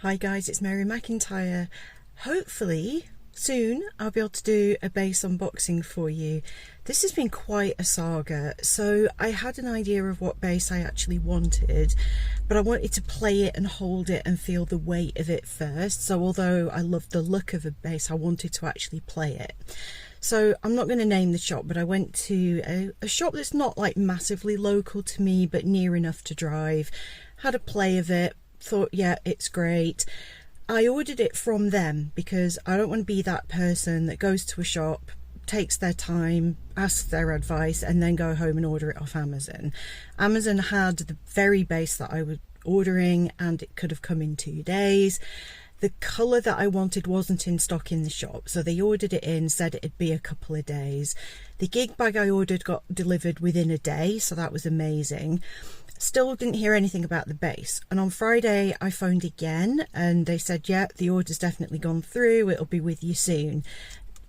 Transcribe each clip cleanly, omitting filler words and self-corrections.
Hi guys, it's Mary McIntyre. Hopefully soon I'll be able to do a bass unboxing for you. This has been quite a saga. So I had an idea of what bass I actually wanted, but I wanted to play it and hold it and feel the weight of it first. So although I love the look of a bass, I wanted to actually play it. So I'm not going to name the shop, but I went to a shop that's not like massively local to me, but near enough to drive. Had a play of it, thought, yeah, it's great. I ordered it from them because I don't want to be that person that goes to a shop, takes their time, asks their advice, and then go home and order it off Amazon. Amazon had the very bass that I was ordering, and it could have come in 2 days. The colour that I wanted wasn't in stock in the shop, so they ordered it in, said it'd be a couple of days. The gig bag I ordered got delivered within a day, so that was amazing. Still didn't hear anything about the bass, and on Friday I phoned again and they said, yeah, the order's definitely gone through, it'll be with you soon.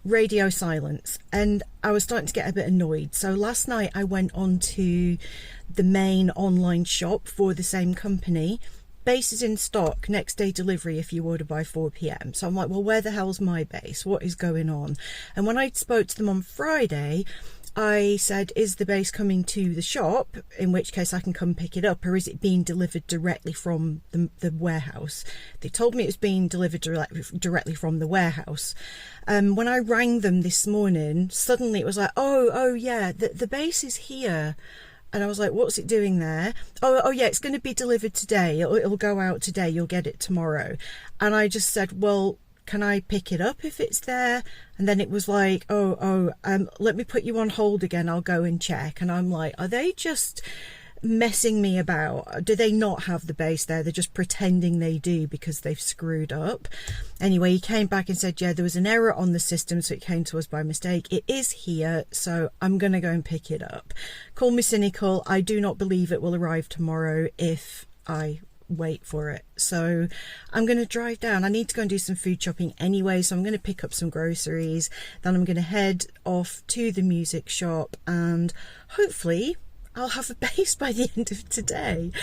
Radio silence, and I was starting to get a bit annoyed. So last night I went on to the main online shop for the same company. Bass is in stock, next day delivery if you order by 4 PM. So I'm like, well, where the hell's my bass? What is going on? And when I spoke to them on Friday, I said, is the bass coming to the shop, in which case I can come pick it up, or is it being delivered directly from the warehouse? They told me it was being delivered directly from the warehouse. When I rang them this morning, suddenly it was like, oh yeah, the bass is here. And I was like, what's it doing there? Oh yeah, it's going to be delivered today. It'll go out today. You'll get it tomorrow. And I just said, well, can I pick it up if it's there? And then it was like, let me put you on hold again. I'll go and check. And I'm like, are they just messing me about? Do they not have the bass there? They're just pretending they do because they've screwed up. Anyway, he came back and said, yeah, there was an error on the system, so it came to us by mistake. It is here, so I'm going to go and pick it up. Call me cynical. I do not believe it will arrive tomorrow if I wait for it. So I'm going to drive down. I need to go and do some food shopping anyway, so I'm going to pick up some groceries. Then I'm going to head off to the music shop, and hopefully I'll have a bass by the end of today.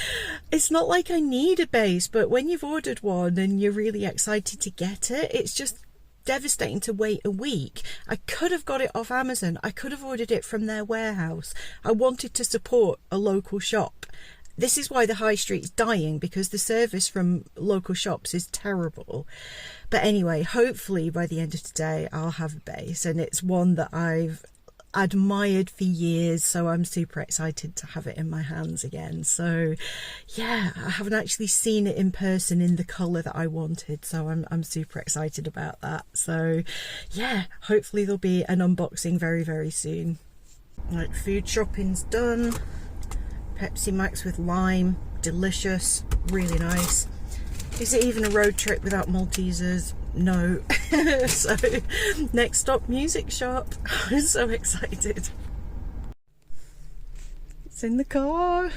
It's not like I need a bass, but when you've ordered one and you're really excited to get it, it's just devastating to wait a week. I could have got it off Amazon. I could have ordered it from their warehouse. I wanted to support a local shop. This is why the high street's dying, because the service from local shops is terrible. But anyway, hopefully by the end of today I'll have a bass, and it's one that I've admired for years, so I'm super excited to have it in my hands again. So yeah, I haven't actually seen it in person in the colour that I wanted, so I'm super excited about that. So yeah, hopefully there'll be an unboxing very, very soon. Right, food shopping's done. Pepsi Max with lime, delicious, really nice. Is it even a road trip without Maltesers? No. So next stop, music shop. I'm so excited. It's in the car.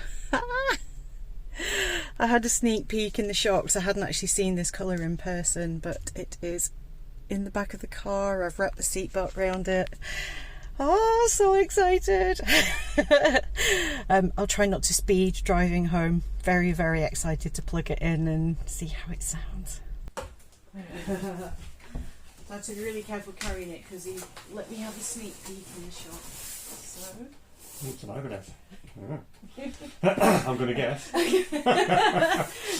I had a sneak peek in the shop because I hadn't actually seen this colour in person, but it is in the back of the car. I've wrapped the seatbelt around it. Oh, so excited. I'll try not to speed driving home. Very, very excited to plug it in and see how it sounds. I had to be really careful carrying it because he let me have a sneak peek in the shop. So it's an Ibanez. I'm going to guess.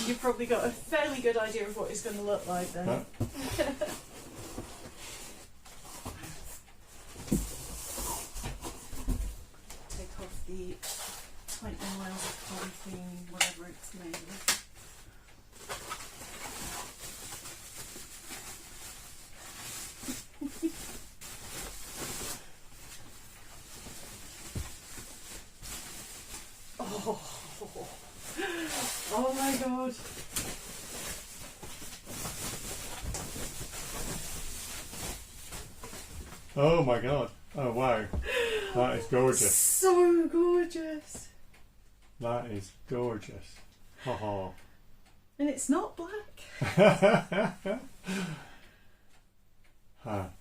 You've probably got a fairly good idea of what it's going to look like then. Huh? Take off the 20 miles of polythene, whatever it's made of. Oh my god. Oh my god. Oh wow. That is gorgeous. So gorgeous. That is gorgeous. Haha. And it's not black.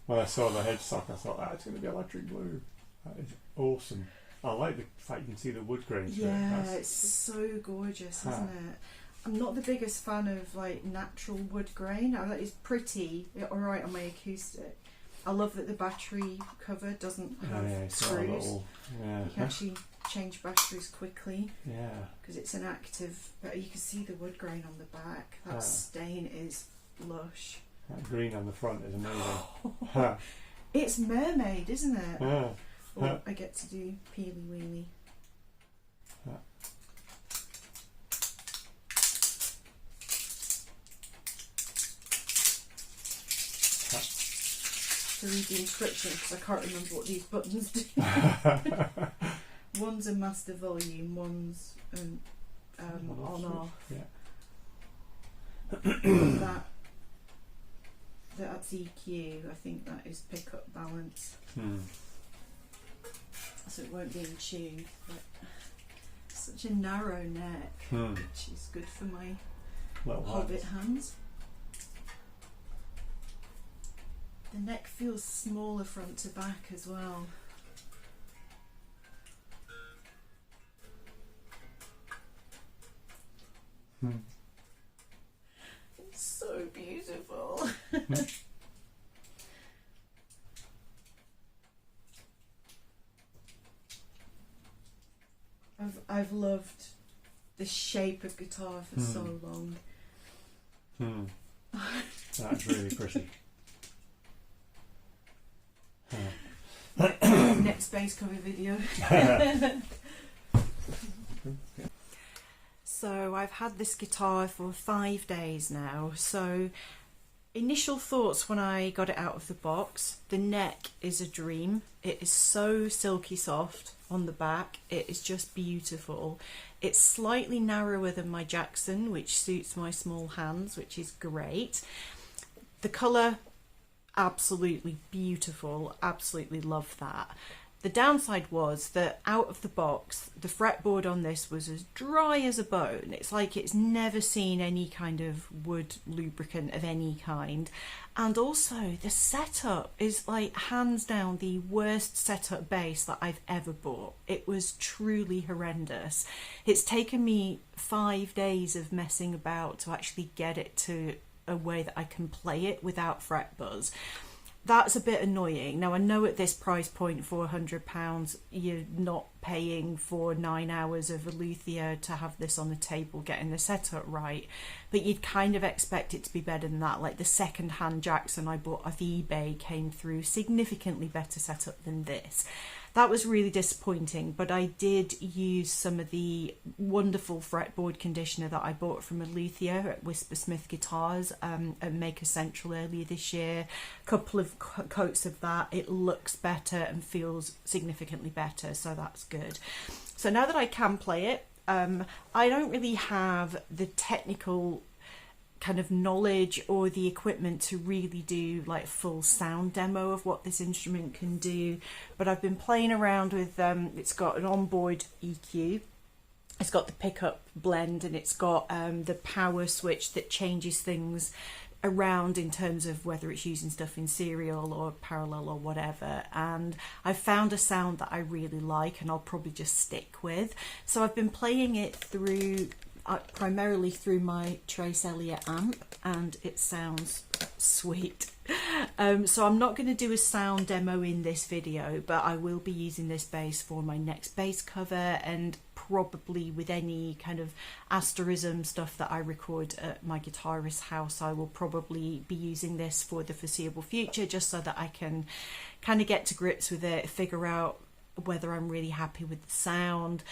When I saw the headstock I thought that's going to be electric blue. That is awesome. I like the fact you can see the wood grain through it. Yeah, it's so gorgeous, isn't it? I'm not the biggest fan of like natural wood grain. I think it's pretty, alright on my acoustic. I love that the battery cover doesn't have screws. You can actually change batteries quickly. Yeah. Because it's an active. You can see the wood grain on the back. That stain is lush. That green on the front is amazing. It's mermaid, isn't it? Oh, I get to do peely weely. To read the inscription because I can't remember what these buttons do. One's a master volume, one's on off. Yeah. That's EQ. I think that is pickup balance. So it won't be in tune. But such a narrow neck, which is good for my hobbit hands. The neck feels smaller front to back as well. It's so beautiful. I've loved the shape of guitar for so long. That's really pretty. Next bass cover video. So I've had this guitar for 5 days now. So initial thoughts when I got it out of the box, the neck is a dream. It is so silky soft on the back. It is just beautiful. It's slightly narrower than my Jackson, which suits my small hands, which is great. The colour, absolutely beautiful, absolutely love that. The downside was that out of the box, the fretboard on this was as dry as a bone. It's like it's never seen any kind of wood lubricant of any kind. And also the setup is like hands down the worst setup bass that I've ever bought. It was truly horrendous. It's taken me 5 days of messing about to actually get it to a way that I can play it without fret buzz. That's a bit annoying. Now I know at this price point, £400, you're not paying for 9 hours of a luthier to have this on the table getting the setup right, but you'd kind of expect it to be better than that. Like the second-hand Jackson I bought off eBay came through significantly better setup than this. That was really disappointing, but I did use some of the wonderful fretboard conditioner that I bought from a luthier at Whispersmith Guitars at Maker Central earlier this year. A couple of coats of that. It looks better and feels significantly better, so that's good. So now that I can play it, I don't really have the technical kind of knowledge or the equipment to really do like full sound demo of what this instrument can do, but I've been playing around with it's got an onboard EQ, it's got the pickup blend, and it's got the power switch that changes things around in terms of whether it's using stuff in serial or parallel or whatever, and I've found a sound that I really like and I'll probably just stick with. So I've been playing it through primarily through my Trace Elliott amp, and it sounds sweet. So I'm not going to do a sound demo in this video, but I will be using this bass for my next bass cover, and probably with any kind of asterism stuff that I record at my guitarist's house, I will probably be using this for the foreseeable future, just so that I can kind of get to grips with it, figure out whether I'm really happy with the sound.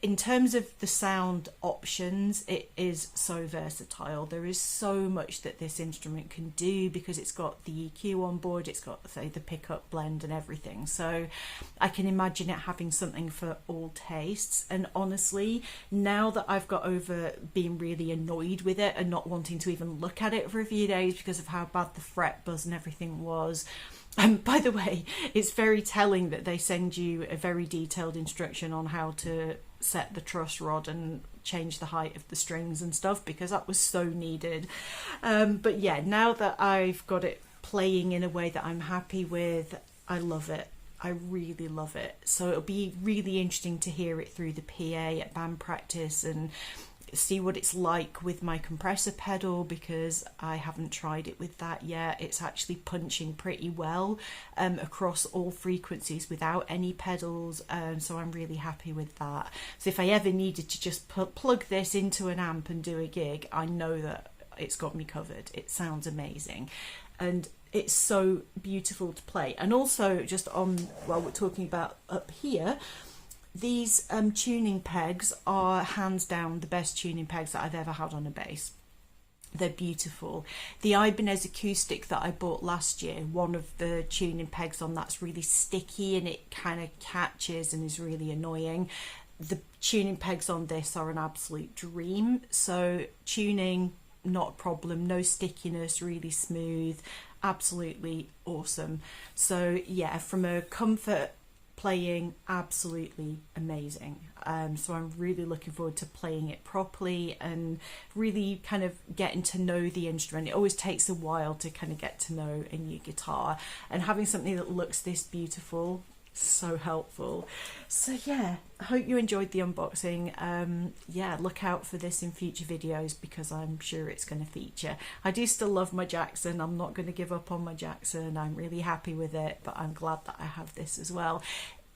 In terms of the sound options, it is so versatile. There is so much that this instrument can do because it's got the EQ on board, it's got, say, the pickup blend and everything. So I can imagine it having something for all tastes. And honestly, now that I've got over being really annoyed with it and not wanting to even look at it for a few days because of how bad the fret buzz and everything was, by the way, it's very telling that they send you a very detailed instruction on how to set the truss rod and change the height of the strings and stuff, because that was so needed. But yeah, now that I've got it playing in a way that I'm happy with, I love it. I really love it. So it'll be really interesting to hear it through the PA at band practice and see what it's like with my compressor pedal, because I haven't tried it with that yet. It's actually punching pretty well across all frequencies without any pedals, so I'm really happy with that. So if I ever needed to just plug this into an amp and do a gig, I know that it's got me covered. It sounds amazing, and it's so beautiful to play. And also, just on, while we're talking about up here, these tuning pegs are hands down the best tuning pegs that I've ever had on a bass. They're beautiful. The Ibanez acoustic that I bought last year, one of the tuning pegs on that's really sticky and it kind of catches and is really annoying. The tuning pegs on this are an absolute dream. So tuning, not a problem, no stickiness, really smooth, absolutely awesome. So yeah, from a comfort playing, absolutely amazing. So I'm really looking forward to playing it properly and really kind of getting to know the instrument. It always takes a while to kind of get to know a new guitar, and having something that looks this beautiful, so helpful. So yeah, I hope you enjoyed the unboxing. Yeah, look out for this in future videos because I'm sure it's going to feature. I do still love my Jackson. I'm not going to give up on my Jackson. I'm really happy with it, but I'm glad that I have this as well.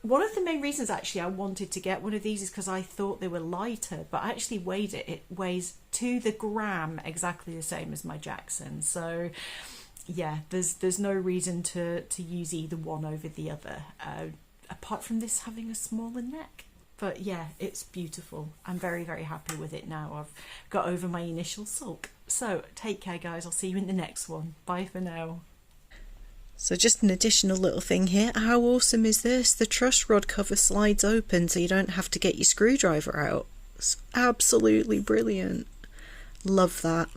One of the main reasons actually I wanted to get one of these is because I thought they were lighter, but I actually weighed it. It weighs to the gram exactly the same as my Jackson. So yeah, there's no reason to use either one over the other, apart from this having a smaller neck. But yeah, it's beautiful. I'm very, very happy with it now. I've got over my initial sulk. So take care, guys. I'll see you in the next one. Bye for now. So just an additional little thing here. How awesome is this? The truss rod cover slides open so you don't have to get your screwdriver out. It's absolutely brilliant. Love that.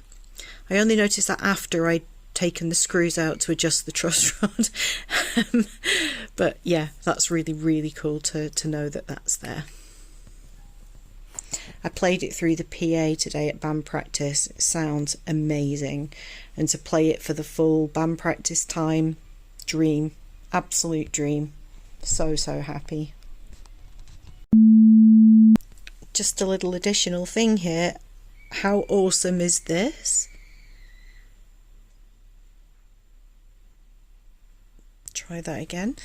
I only noticed that after I'd taken the screws out to adjust the truss rod. But yeah, that's really, really cool to know that that's there. I played it through the PA today at band practice. It sounds amazing. And to play it for the full band practice time, dream, absolute dream. So happy. Just a little additional thing here. How awesome is this? Try that again.